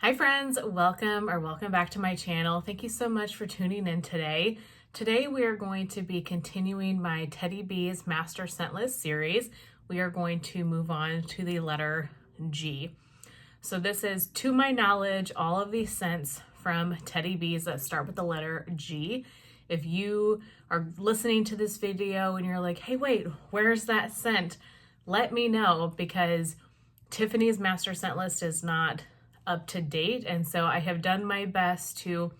Hi friends, welcome back to my channel. Thank you so much for tuning in today. Today we are going to be continuing my Teddy B's Master Scent List series. We are going to move on to the letter G. So this is, to my knowledge, all of these scents from Teddy B's that start with the letter G. If you are listening to this video and you're like, hey wait, where's that scent? Let me know, because Tiffany's Master Scent List is not up to date, and so I have done my best to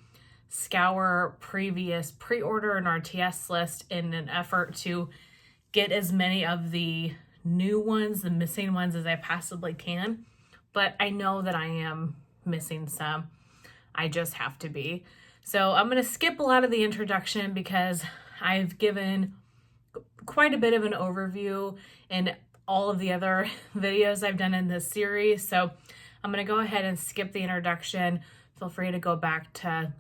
scour previous pre-order and RTS list in an effort to get as many of the new ones, the missing ones, as I possibly can. But I know that I am missing some. I just have to be. So I'm going to skip a lot of the introduction because I've given quite a bit of an overview in all of the other videos I've done in this series. So I'm going to go ahead and skip the introduction. Feel free to go back to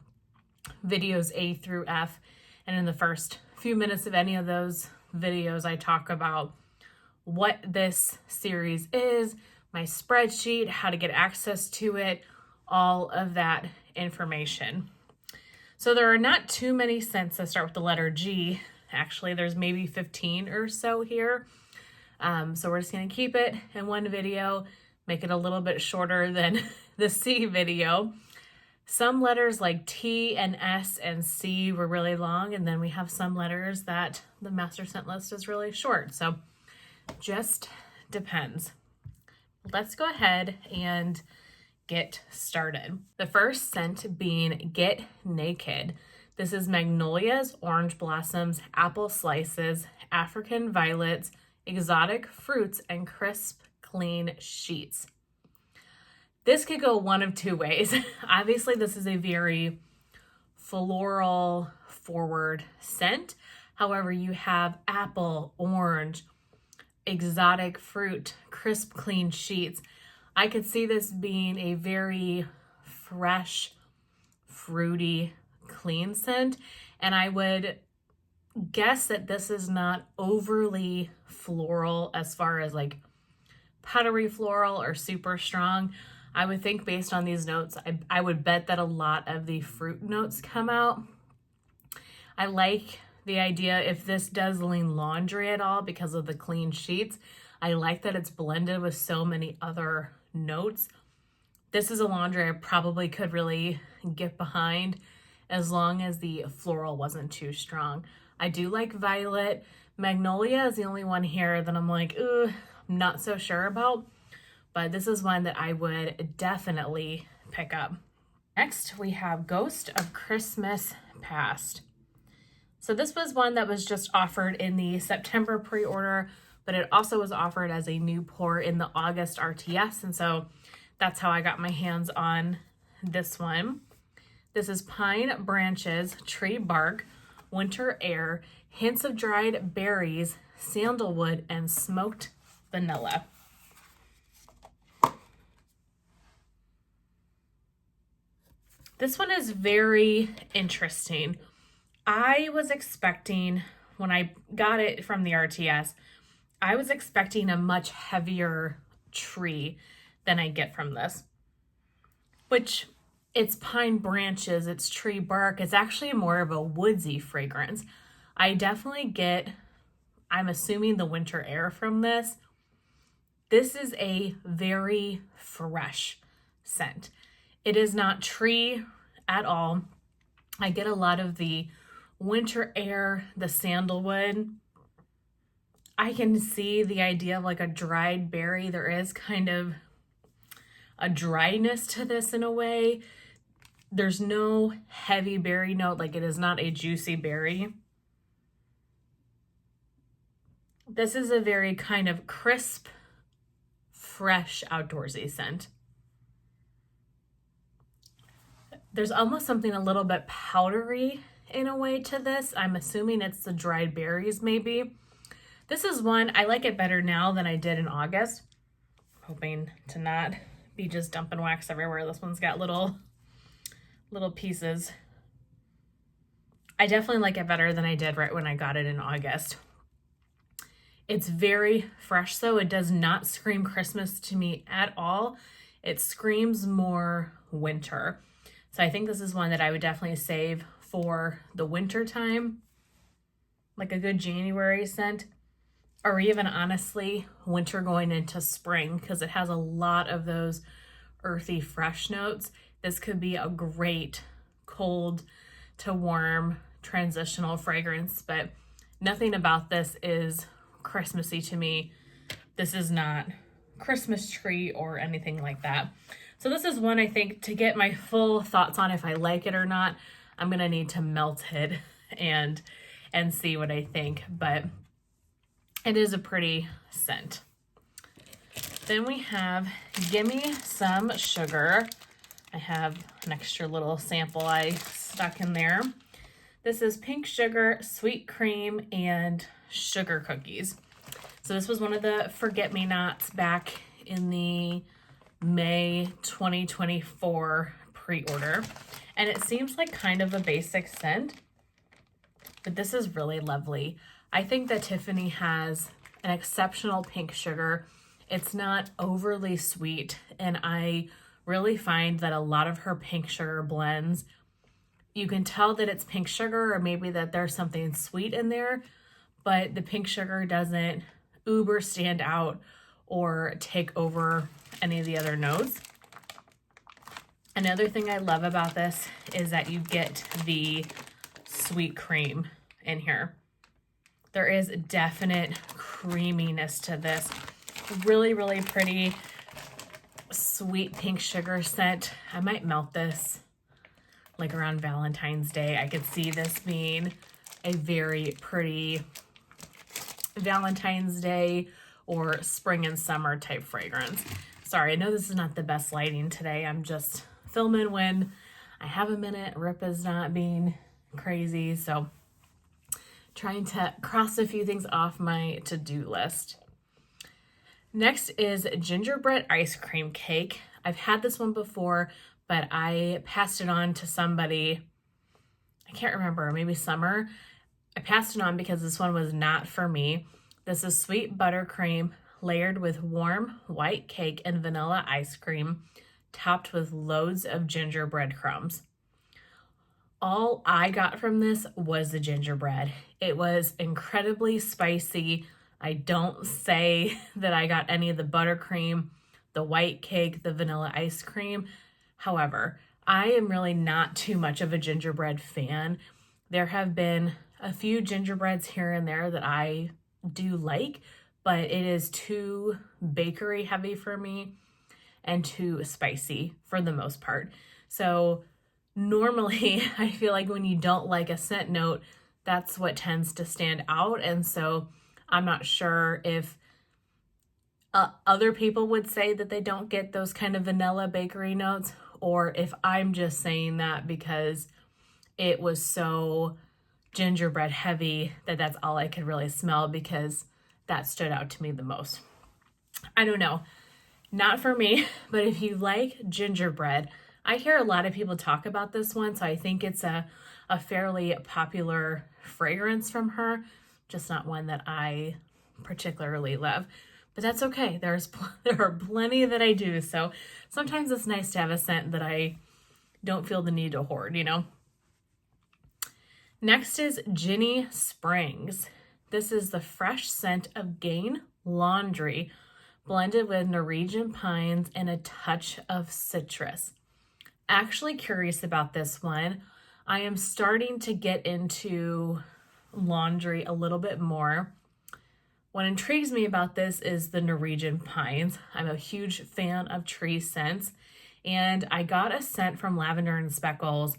videos A through F. And in the first few minutes of any of those videos, I talk about what this series is, my spreadsheet, how to get access to it, all of that information. So there are not too many scents that start with the letter G. Actually, there's maybe 15 or so here. So we're just going to keep it in one video, make it a little bit shorter than the C video. Some letters like T and S and C were really long, and then we have some letters that the master scent list is really short. So just depends. Let's go ahead and get started. The first scent being Get Naked. This is magnolias, orange blossoms, apple slices, African violets, exotic fruits, and crisp, clean sheets. This could go one of two ways. Obviously, this is a very floral forward scent. However, you have apple, orange, exotic fruit, crisp, clean sheets. I could see this being a very fresh, fruity, clean scent. And I would guess that this is not overly floral as far as like powdery floral or super strong. I would think based on these notes, I would bet that a lot of the fruit notes come out. I like the idea, if this does lean laundry at all because of the clean sheets, I like that it's blended with so many other notes. This is a laundry I probably could really get behind as long as the floral wasn't too strong. I do like violet. Magnolia is the only one here that I'm like, I'm not so sure about, but this is one that I would definitely pick up. Next, we have Ghost of Christmas Past. So this was one that was just offered in the September pre-order, but it also was offered as a new pour in the August RTS, and so that's how I got my hands on this one. This is pine branches, tree bark, winter air, hints of dried berries, sandalwood, and smoked vanilla. This one is very interesting. I was expecting, when I got it from the RTS, I was expecting a much heavier tree than I get from this, which it's pine branches, it's tree bark. It's actually more of a woodsy fragrance. I definitely get, I'm assuming, the winter air from this. This is a very fresh scent. It is not tree at all. I get a lot of the winter air, the sandalwood. I can see the idea of like a dried berry. There is kind of a dryness to this in a way. There's no heavy berry note, like it is not a juicy berry. This is a very kind of crisp, fresh, outdoorsy scent. There's almost something a little bit powdery in a way to this. I'm assuming it's the dried berries maybe. This is one, I like it better now than I did in August. Hoping to not be just dumping wax everywhere. This one's got little pieces. I definitely like it better than I did right when I got it in August. It's very fresh though. It does not scream Christmas to me at all. It screams more winter. So I think this is one that I would definitely save for the winter time, like a good January scent, or even honestly winter going into spring, because it has a lot of those earthy fresh notes. This could be a great cold to warm transitional fragrance, but nothing about this is Christmassy to me. This is not Christmas tree or anything like that. So this is one I think to get my full thoughts on if I like it or not, I'm gonna need to melt it and see what I think, but it is a pretty scent. Then we have Gimme Some Sugar. I have an extra little sample I stuck in there. This is pink sugar, sweet cream, and sugar cookies. So this was one of the forget-me-nots back in the May 2024 pre-order. And it seems like kind of a basic scent, but this is really lovely. I think that Tiffany has an exceptional pink sugar. It's not overly sweet, and I really find that a lot of her pink sugar blends, you can tell that it's pink sugar or maybe that there's something sweet in there, but the pink sugar doesn't uber stand out or take over any of the other notes. Another thing I love about this is that you get the sweet cream in here. There is definite creaminess to this. Really, really pretty sweet pink sugar scent. I might melt this like around Valentine's Day. I could see this being a very pretty Valentine's Day or spring and summer type fragrance. Sorry, I know this is not the best lighting today. I'm just filming when I have a minute. Rip is not being crazy, so trying to cross a few things off my to-do list. Next is gingerbread ice cream cake. I've had this one before, but I passed it on to somebody, I can't remember, maybe Summer. I passed it on because this one was not for me. This is sweet buttercream layered with warm white cake and vanilla ice cream, topped with loads of gingerbread crumbs. All I got from this was the gingerbread. It was incredibly spicy. I don't say that I got any of the buttercream, the white cake, the vanilla ice cream. However, I am really not too much of a gingerbread fan. There have been a few gingerbreads here and there that I do like, but it is too bakery heavy for me and too spicy for the most part. So normally I feel like when you don't like a scent note, that's what tends to stand out. And so I'm not sure if other people would say that they don't get those kind of vanilla bakery notes, or if I'm just saying that because it was so gingerbread heavy that that's all I could really smell, because that stood out to me the most. I don't know. Not for me, but if you like gingerbread, I hear a lot of people talk about this one, so I think it's a fairly popular fragrance from her, just not one that I particularly love. But that's okay. There are plenty that I do, so sometimes it's nice to have a scent that I don't feel the need to hoard, you know? Next is Ginnie Springs. This is the fresh scent of Gain laundry blended with Norwegian pines and a touch of citrus. Actually curious about this one. I am starting to get into laundry a little bit more. What intrigues me about this is the Norwegian pines. I'm a huge fan of tree scents, and I got a scent from Lavender and Speckles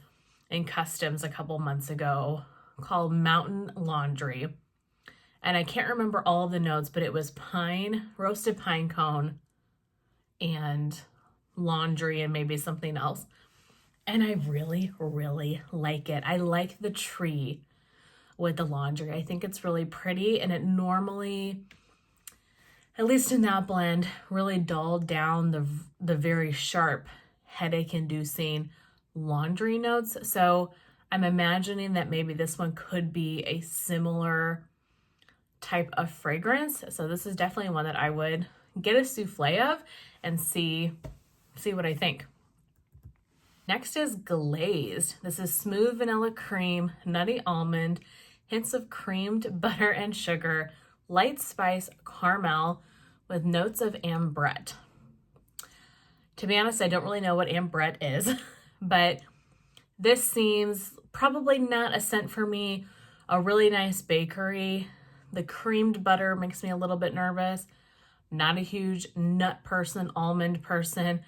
in Customs a couple months ago called Mountain Laundry. And I can't remember all of the notes, but it was pine, roasted pine cone, and laundry, and maybe something else. And I really, really like it. I like the tree with the laundry. I think it's really pretty, and it normally, at least in that blend, really dulled down the very sharp, headache-inducing laundry notes. So I'm imagining that maybe this one could be a similar type of fragrance. So this is definitely one that I would get a souffle of and see see what I think. Next is Glazed. This is smooth vanilla cream, nutty almond, hints of creamed butter and sugar, light spice caramel with notes of ambrette. To be honest, I don't really know what ambrette is, but this seems probably not a scent for me. A really nice bakery. The creamed butter makes me a little bit nervous. Not a huge nut person, almond person,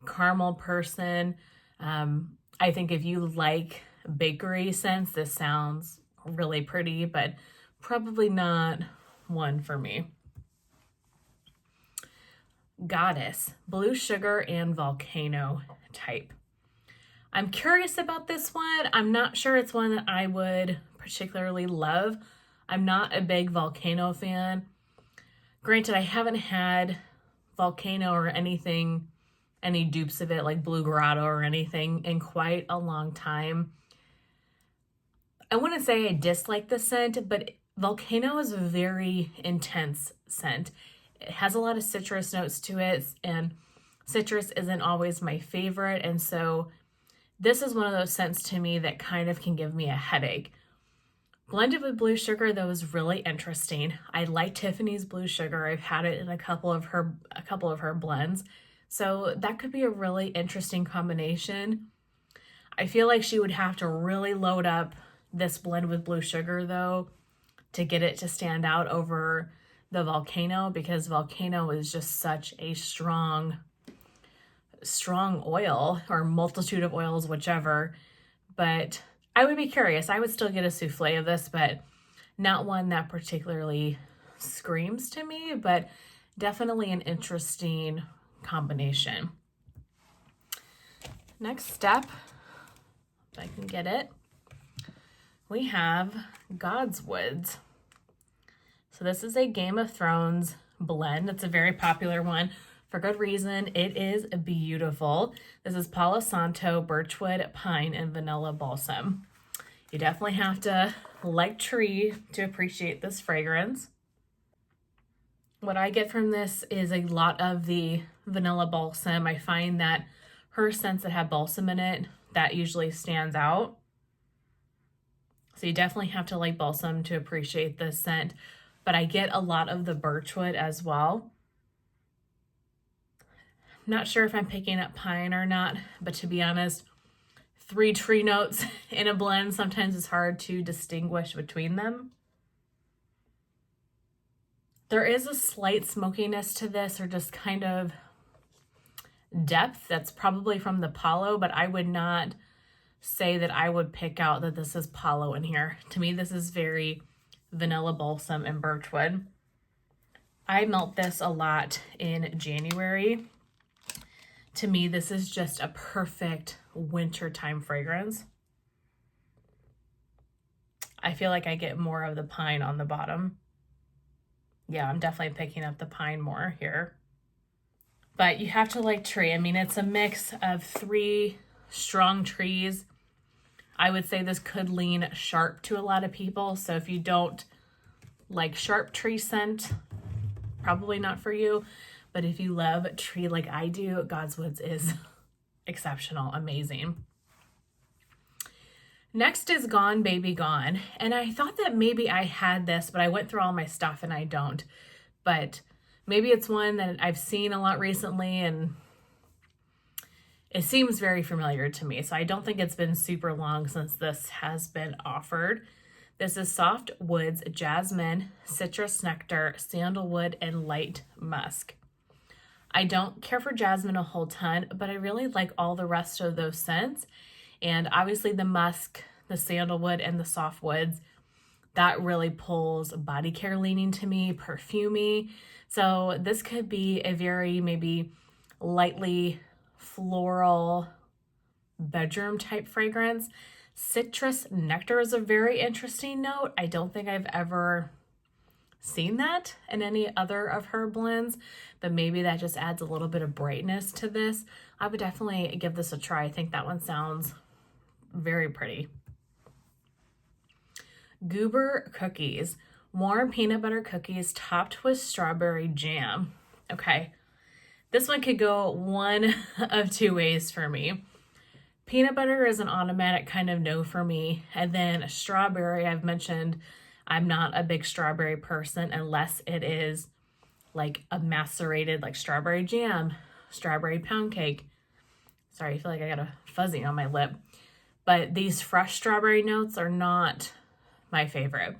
caramel person. I think if you like bakery scents, this sounds really pretty, but probably not one for me. Goddess, blue sugar and volcano type. I'm curious about this one. I'm not sure it's one that I would particularly love. I'm not a big volcano fan. Granted, I haven't had volcano or anything, any dupes of it like Blue Grotto or anything in quite a long time. I wouldn't say I dislike the scent, but volcano is a very intense scent. It has a lot of citrus notes to it, and citrus isn't always my favorite. And so this is one of those scents to me that kind of can give me a headache. Blended with blue sugar, though, is really interesting. I like Tiffany's blue sugar. I've had it in a couple of her blends. So that could be a really interesting combination. I feel like she would have to really load up this blend with blue sugar, though, to get it to stand out over the volcano, because volcano is just such a strong oil, or multitude of oils, whichever. But I would be curious. I would still get a souffle of this, but not one that particularly screams to me, but definitely an interesting combination. Next step, if I can get it, we have Godswoods. So this is a Game of Thrones blend. It's a very popular one for good reason. It is beautiful. This is Palo Santo, birchwood, pine, and vanilla balsam. You definitely have to like tree to appreciate this fragrance. What I get from this is a lot of the vanilla balsam. I find that her scents that have balsam in it, that usually stands out. So you definitely have to like balsam to appreciate this scent. But I get a lot of the birchwood as well. I'm not sure if I'm picking up pine or not, but to be honest, 3 tree notes in a blend, sometimes it's hard to distinguish between them. There is a slight smokiness to this, or just kind of depth that's probably from the Palo, but I would not say that I would pick out that this is Palo in here. To me, this is very vanilla balsam and birchwood. I melt this a lot in January. To me, this is just a perfect wintertime fragrance. I feel like I get more of the pine on the bottom. Yeah, I'm definitely picking up the pine more here. But you have to like tree. I mean, it's a mix of 3 strong trees. I would say this could lean sharp to a lot of people. So if you don't like sharp tree scent, probably not for you. But if you love tree like I do, Godswoods is exceptional, amazing. Next is Gone Baby Gone. And I thought that maybe I had this, but I went through all my stuff and I don't. But maybe it's one that I've seen a lot recently and it seems very familiar to me. So I don't think it's been super long since this has been offered. This is soft woods, jasmine, citrus nectar, sandalwood, and light musk. I don't care for jasmine a whole ton, but I really like all the rest of those scents. And obviously the musk, the sandalwood, and the soft woods, that really pulls body care leaning to me, perfumey. So this could be a very maybe lightly floral bedroom type fragrance. Citrus nectar is a very interesting note. I don't think I've ever seen that in any other of her blends, but maybe that just adds a little bit of brightness to this. I would definitely give this a try. I think that one sounds very pretty. Goober Cookies, warm peanut butter cookies topped with strawberry jam. Okay, This one could go one of two ways for me. Peanut butter is an automatic kind of no for me. And then strawberry, I've mentioned I'm not a big strawberry person unless it is like a macerated, like strawberry jam, strawberry pound cake. Sorry, I feel like I got a fuzzy on my lip. But these fresh strawberry notes are not my favorite.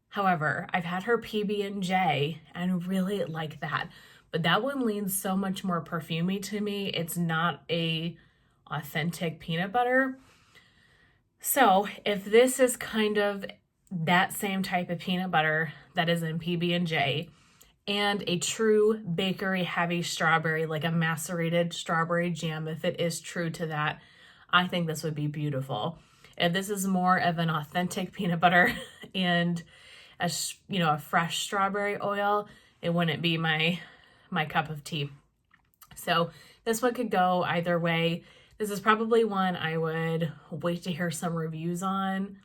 However, I've had her PB&J and really like that. But that one leans so much more perfumey to me. It's not a authentic peanut butter. So if this is kind of that same type of peanut butter that is in PB&J and a true bakery heavy strawberry, like a macerated strawberry jam, if it is true to that, I think this would be beautiful. If this is more of an authentic peanut butter and a fresh strawberry oil, it wouldn't be my cup of tea. So this one could go either way. This is probably one I would wait to hear some reviews on,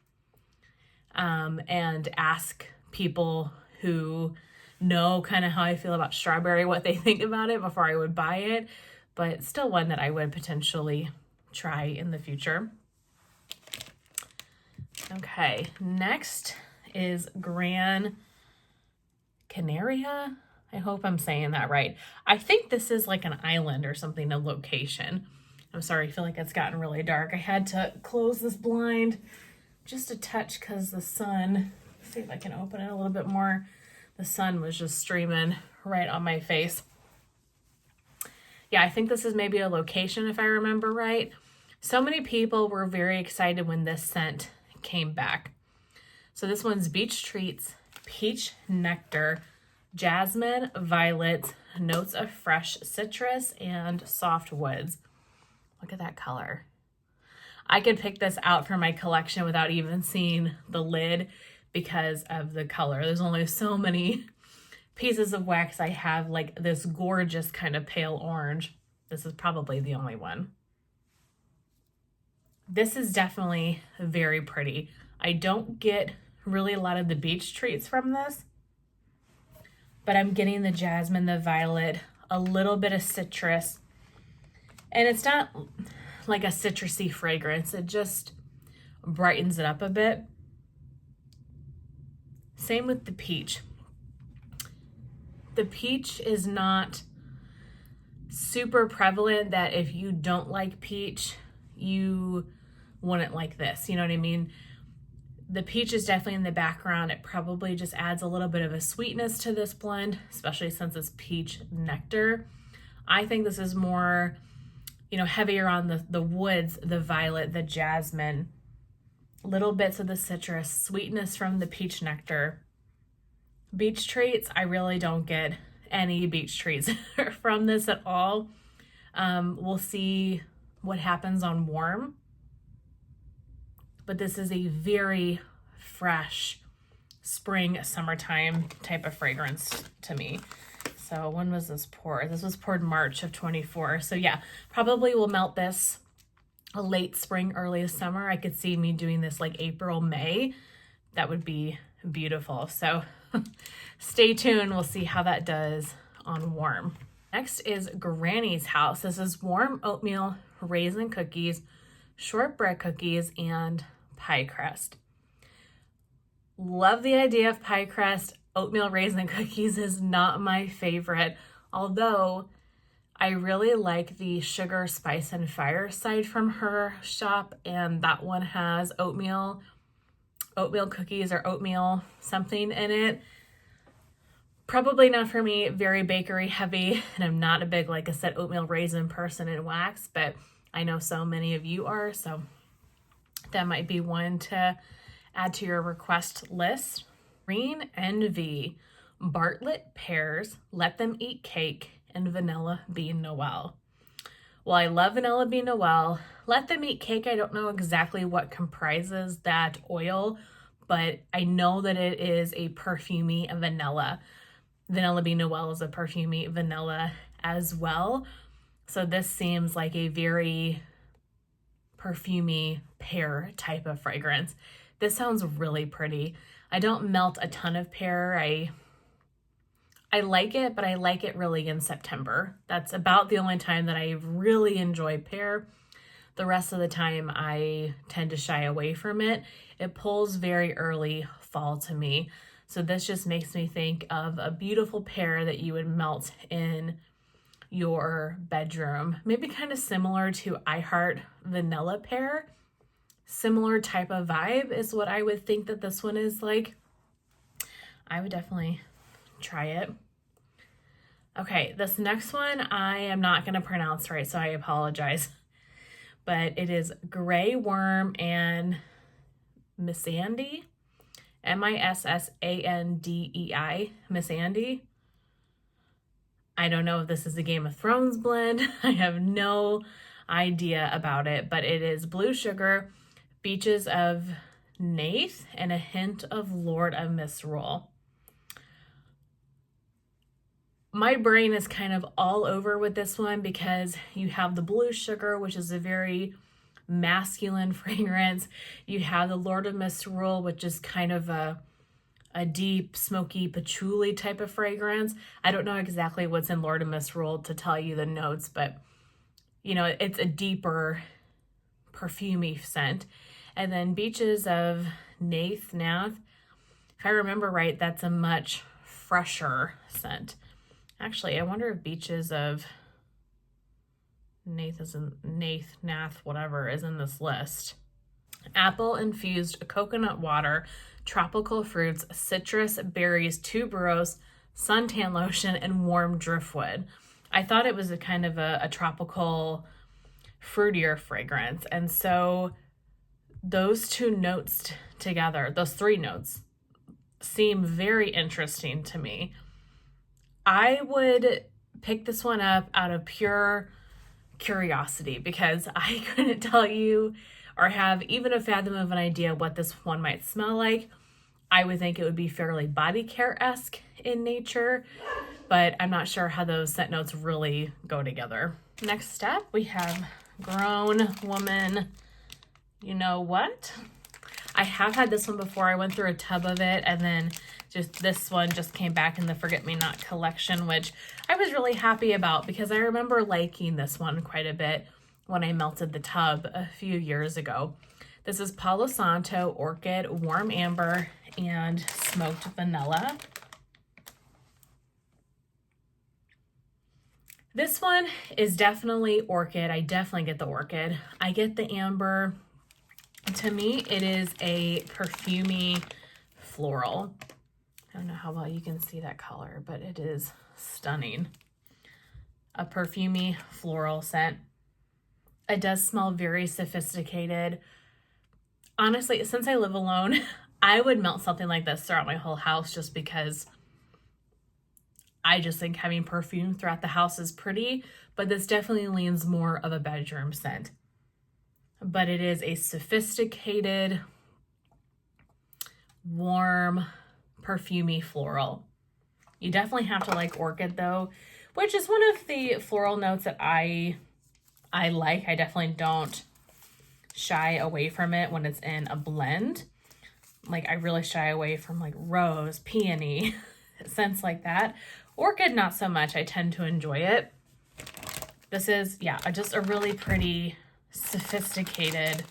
and ask people who know kind of how I feel about strawberry, what they think about it before I would buy it, but still one that I would potentially try in the future. Okay, next is Gran Canaria. I hope I'm saying that right. I think this is like an island or something, a location. I'm sorry, I feel like it's gotten really dark. I had to close this blind just a touch because the sun, let's see if I can open it a little bit more. The sun was just streaming right on my face. Yeah, I think this is maybe a location if I remember right. So many people were very excited when this scent came back. So this one's Beach Treats, Peach Nectar, Jasmine, Violet, notes of fresh citrus, and soft woods. Look at that color. I could pick this out for my collection without even seeing the lid because of the color. There's only so many pieces of wax I have like this gorgeous kind of pale orange. This is probably the only one. This is definitely very pretty. I don't get really a lot of the beach treats from this, but I'm getting the jasmine, the violet, a little bit of citrus, and it's not like a citrusy fragrance. It just brightens it up a bit. Same with the peach. The peach is not super prevalent that if you don't like peach, you wouldn't like this. You know what I mean? The peach is definitely in the background. It probably just adds a little bit of a sweetness to this blend, especially since it's peach nectar. I think this is more, heavier on the woods, the violet, the jasmine, little bits of the citrus, sweetness from the peach nectar. Beach treats, I really don't get any beach treats from this at all. We'll see what happens on warm. But this is a very fresh spring, summertime type of fragrance to me. So when was this poured? This was poured March of 24. So yeah, probably will melt this a late spring, early summer. I could see me doing this like April, May. That would be beautiful. So stay tuned. We'll see how that does on warm. Next is Granny's House. This is warm oatmeal, raisin cookies, shortbread cookies, and pie crust. Love the idea of pie crust. Oatmeal raisin cookies is not my favorite, although I really like the Sugar, Spice, and Fireside from her shop, and that one has oatmeal cookies or oatmeal something in it. Probably not for me, very bakery heavy, and I'm not a big, like I said, oatmeal raisin person in wax, but I know so many of you are, so that might be one to add to your request list. Green Envy, Bartlett Pears, Let Them Eat Cake, and Vanilla Bean Noel. Well, I love Vanilla Bean Noel. Let Them Eat Cake, I don't know exactly what comprises that oil, but I know that it is a perfumey vanilla. Vanilla Bean Noel is a perfumey vanilla as well. So this seems like a very perfumey pear type of fragrance. This sounds really pretty. I don't melt a ton of pear. I I like it, but I like it really in September. That's about the only time that I really enjoy pear. The rest of the time I tend to shy away from it. It pulls very early fall to me. So this just makes me think of a beautiful pear that you would melt in your bedroom. Maybe kind of similar to I Heart Vanilla Pear. Similar type of vibe is what I would think that this one is like. I would definitely try it. Okay, this next one I am not going to pronounce right, so I apologize. But it is Gray Worm and Missandei. Missandei. Missandei. I don't know if this is a Game of Thrones blend. I have no idea about it, but it is blue sugar, beaches of Nath, and a hint of Lord of Misrule. My brain is kind of all over with this one because you have the blue sugar, which is a very masculine fragrance. You have the Lord of Misrule, which is kind of a deep, smoky patchouli type of fragrance. I don't know exactly what's in Lord of Misrule to tell you the notes, but you know, it's a deeper perfumey scent. And then Beaches of Nath. If I remember right, that's a much fresher scent. Actually, I wonder if Beaches of Nath, whatever, is in this list. Apple infused coconut water, tropical fruits, citrus, berries, tuberose, suntan lotion, and warm driftwood. I thought it was a kind of a tropical, fruitier fragrance. And so those two notes together, those three notes, seem very interesting to me. I would pick this one up out of pure curiosity because I couldn't tell you or have even a fathom of an idea what this one might smell like. I would think it would be fairly body care-esque in nature, but I'm not sure how those scent notes really go together. Next step, we have Grown Woman You Know What? I have had this one before. I went through a tub of it, and then this one just came back in the Forget Me Not collection, which I was really happy about because I remember liking this one quite a bit when I melted the tub a few years ago. This is Palo Santo, Orchid, Warm Amber, and Smoked Vanilla. This one is definitely orchid. I definitely get the orchid. I get the amber. To me, it is a perfumey floral. I don't know how well you can see that color, but it is stunning. A perfumey floral scent. It does smell very sophisticated. Honestly, since I live alone, I would melt something like this throughout my whole house just because I just think having perfume throughout the house is pretty, but this definitely leans more of a bedroom scent. But it is a sophisticated, warm, perfumey floral. You definitely have to like orchid though, which is one of the floral notes that I like. I definitely don't shy away from it when it's in a blend. Like I really shy away from like rose, peony, scents like that. Orchid, not so much. I tend to enjoy it. This is, yeah, just a really pretty, sophisticated,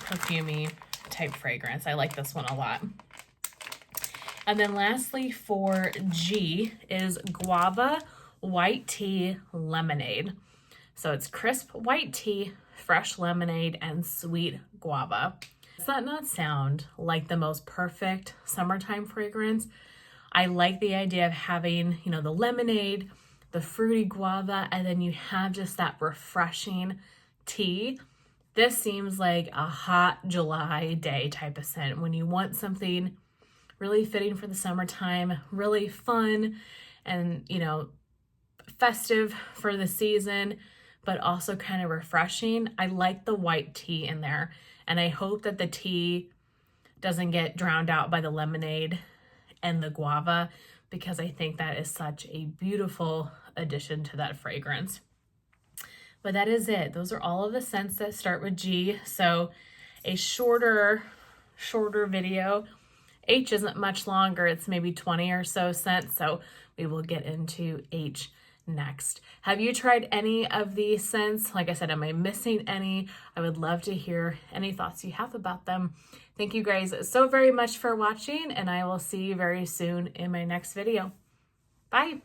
perfumey type fragrance. I like this one a lot. And then lastly for G is Guava White Tea Lemonade. So it's crisp white tea, fresh lemonade, and sweet guava. Does that not sound like the most perfect summertime fragrance? I like the idea of having, you know, the lemonade, the fruity guava, and then you have just that refreshing tea. This seems like a hot July day type of scent when you want something really fitting for the summertime, really fun and, you know, festive for the season, but also kind of refreshing. I like the white tea in there, and I hope that the tea doesn't get drowned out by the lemonade and the guava, because I think that is such a beautiful addition to that fragrance. But that is it. Those are all of the scents that start with G. So a shorter video. H isn't much longer. It's maybe 20 or so scents. So we will get into H next. Have you tried any of these scents? Like I said, am I missing any? I would love to hear any thoughts you have about them. Thank you guys so very much for watching, and I will see you very soon in my next video. Bye.